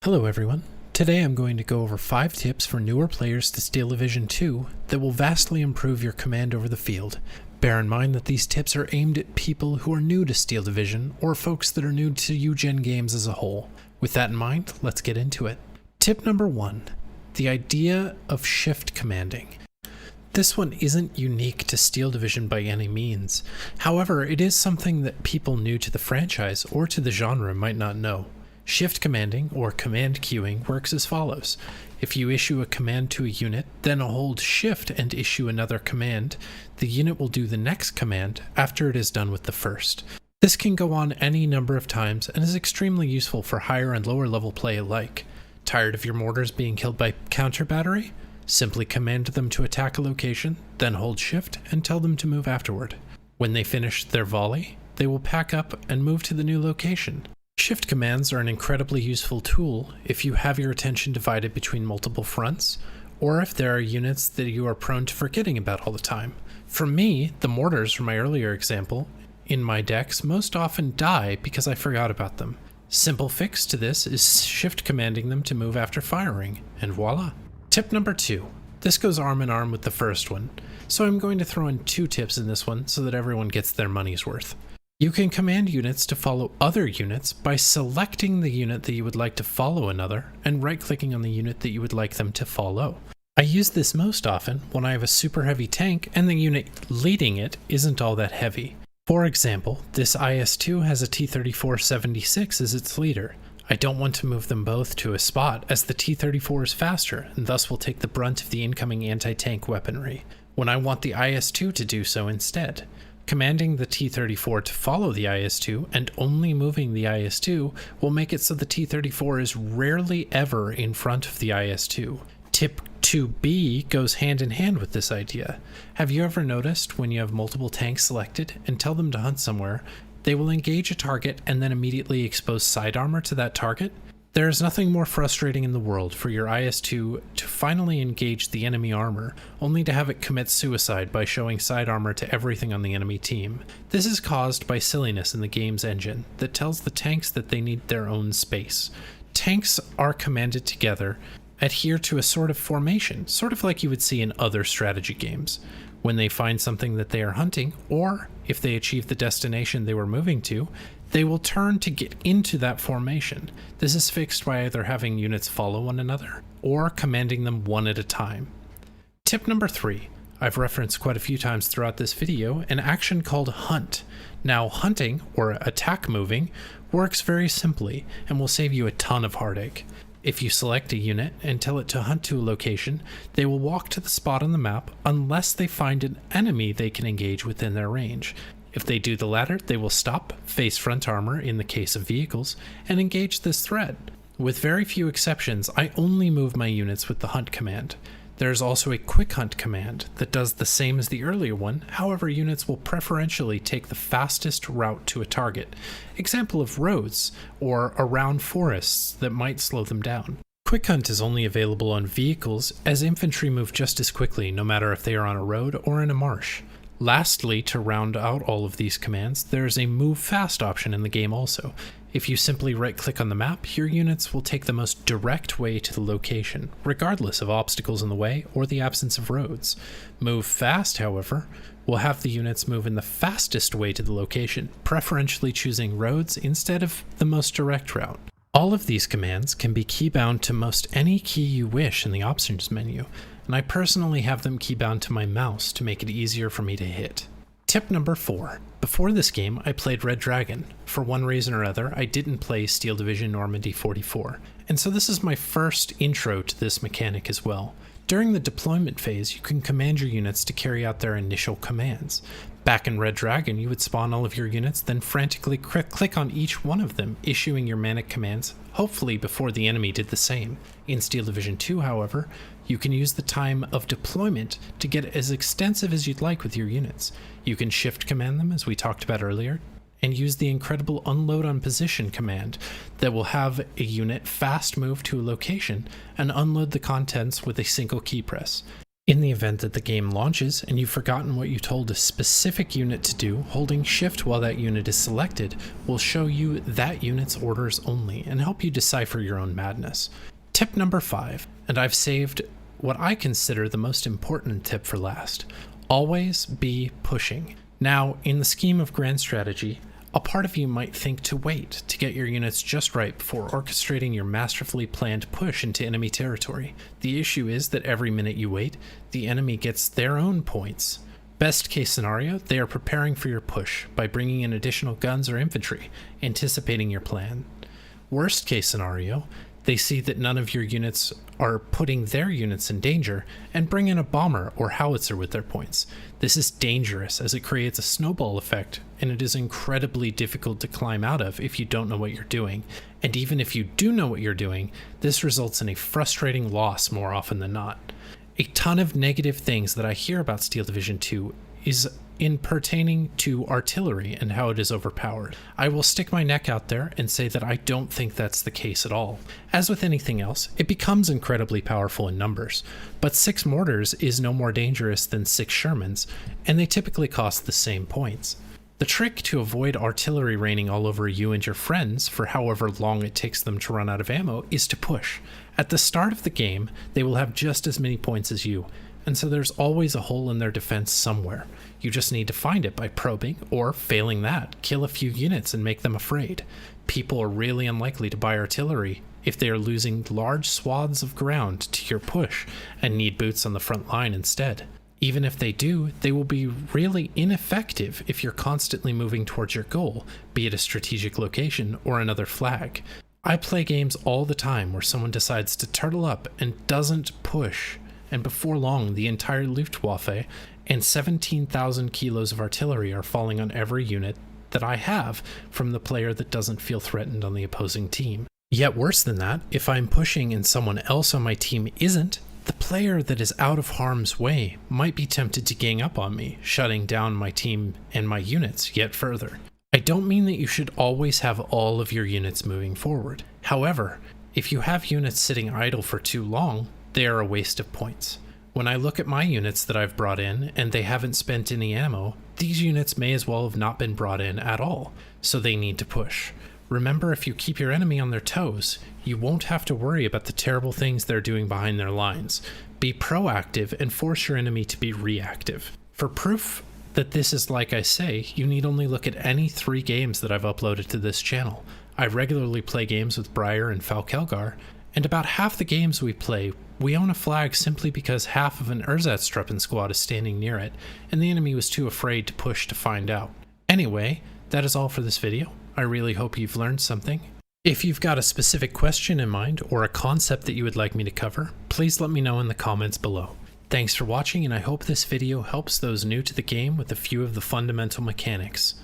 Hello everyone. Today I'm going to go over 5 tips for newer players to Steel Division 2 that will vastly improve your command over the field. Bear in mind that these tips are aimed at people who are new to Steel Division or folks that are new to UGen games as a whole. With that in mind, let's get into it. Tip number 1. The idea of shift commanding. This one isn't unique to Steel Division by any means. However, it is something that people new to the franchise or to the genre might not know. Shift commanding, or command queuing, works as follows. If you issue a command to a unit, then hold shift and issue another command, the unit will do the next command after it is done with the first. This can go on any number of times and is extremely useful for higher and lower level play alike. Tired of your mortars being killed by counter battery? Simply command them to attack a location, then hold shift and tell them to move afterward. When they finish their volley, they will pack up and move to the new location. Shift commands are an incredibly useful tool if you have your attention divided between multiple fronts, or if there are units that you are prone to forgetting about all the time. For me, the mortars from my earlier example in my decks most often die because I forgot about them. Simple fix to this is shift commanding them to move after firing, and voila. Tip number 2. This goes arm in arm with the first one, so I'm going to throw in 2 tips in this one so that everyone gets their money's worth. You can command units to follow other units by selecting the unit that you would like to follow another and right-clicking on the unit that you would like them to follow. I use this most often when I have a super heavy tank and the unit leading it isn't all that heavy. For example, this IS-2 has a T-34-76 as its leader. I don't want to move them both to a spot as the T-34 is faster and thus will take the brunt of the incoming anti-tank weaponry, when I want the IS-2 to do so instead. Commanding the T-34 to follow the IS-2 and only moving the IS-2 will make it so the T-34 is rarely ever in front of the IS-2. Tip 2B goes hand in hand with this idea. Have you ever noticed when you have multiple tanks selected and tell them to hunt somewhere, they will engage a target and then immediately expose side armor to that target? There is nothing more frustrating in the world for your IS-2 to finally engage the enemy armor, only to have it commit suicide by showing side armor to everything on the enemy team. This is caused by silliness in the game's engine that tells the tanks that they need their own space. Tanks are commanded together, adhere to a sort of formation, sort of like you would see in other strategy games. When they find something that they are hunting, or if they achieve the destination they were moving to, they will turn to get into that formation. This is fixed by either having units follow one another, or commanding them one at a time. Tip number 3. I've referenced quite a few times throughout this video an action called hunt. Now, hunting, or attack moving, works very simply and will save you a ton of heartache. If you select a unit and tell it to hunt to a location, they will walk to the spot on the map unless they find an enemy they can engage within their range. If they do the latter, they will stop, face front armor in the case of vehicles, and engage this threat. With very few exceptions, I only move my units with the hunt command. There is also a quick hunt command that does the same as the earlier one, however units will preferentially take the fastest route to a target, example of roads, or around forests that might slow them down. Quick hunt is only available on vehicles, as infantry move just as quickly no matter if they are on a road or in a marsh. Lastly, to round out all of these commands, there is a move fast option in the game also. If you simply right-click on the map, your units will take the most direct way to the location, regardless of obstacles in the way or the absence of roads. Move fast, however, will have the units move in the fastest way to the location, preferentially choosing roads instead of the most direct route. All of these commands can be keybound to most any key you wish in the options menu, and I personally have them keybound to my mouse to make it easier for me to hit. Tip number 4. Before this game, I played Red Dragon. For one reason or other, I didn't play Steel Division Normandy 44, and so this is my first intro to this mechanic as well. During the deployment phase, you can command your units to carry out their initial commands. Back in Red Dragon, you would spawn all of your units, then frantically click on each one of them, issuing your manic commands, hopefully before the enemy did the same. In Steel Division 2, however, you can use the time of deployment to get as extensive as you'd like with your units. You can shift command them, as we talked about earlier, and use the incredible unload on position command that will have a unit fast move to a location and unload the contents with a single key press. In the event that the game launches and you've forgotten what you told a specific unit to do, holding shift while that unit is selected will show you that unit's orders only and help you decipher your own madness. Tip number 5, and I've saved what I consider the most important tip for last. Always be pushing. Now, in the scheme of grand strategy, a part of you might think to wait to get your units just right before orchestrating your masterfully planned push into enemy territory. The issue is that every minute you wait, the enemy gets their own points. Best case scenario, they are preparing for your push by bringing in additional guns or infantry, anticipating your plan. Worst case scenario, they see that none of your units are putting their units in danger and bring in a bomber or howitzer with their points. This is dangerous as it creates a snowball effect, and it is incredibly difficult to climb out of if you don't know what you're doing. And even if you do know what you're doing, this results in a frustrating loss more often than not. A ton of negative things that I hear about Steel Division 2 is in pertaining to artillery and how it is overpowered. I will stick my neck out there and say that I don't think that's the case at all. As with anything else, it becomes incredibly powerful in numbers, but 6 mortars is no more dangerous than 6 Shermans, and they typically cost the same points. The trick to avoid artillery raining all over you and your friends for however long it takes them to run out of ammo is to push. At the start of the game, they will have just as many points as you, and so there's always a hole in their defense somewhere. You just need to find it by probing, or failing that, kill a few units and make them afraid. People are really unlikely to buy artillery if they are losing large swaths of ground to your push and need boots on the front line instead. Even if they do, they will be really ineffective if you're constantly moving towards your goal, be it a strategic location or another flag. I play games all the time where someone decides to turtle up and doesn't push, and before long the entire Luftwaffe and 17,000 kilos of artillery are falling on every unit that I have from the player that doesn't feel threatened on the opposing team. Yet worse than that, if I'm pushing and someone else on my team isn't, the player that is out of harm's way might be tempted to gang up on me, shutting down my team and my units yet further. I don't mean that you should always have all of your units moving forward. However, if you have units sitting idle for too long, they are a waste of points. When I look at my units that I've brought in and they haven't spent any ammo, these units may as well have not been brought in at all, so they need to push. Remember, if you keep your enemy on their toes, you won't have to worry about the terrible things they're doing behind their lines. Be proactive and force your enemy to be reactive. For proof that this is like I say, you need only look at any 3 games that I've uploaded to this channel. I regularly play games with Briar and Falkelgar, and about half the games we play, we own a flag simply because half of an Ersatstruppen squad is standing near it, and the enemy was too afraid to push to find out. Anyway, that is all for this video. I really hope you've learned something. If you've got a specific question in mind or a concept that you would like me to cover, please let me know in the comments below. Thanks for watching, and I hope this video helps those new to the game with a few of the fundamental mechanics.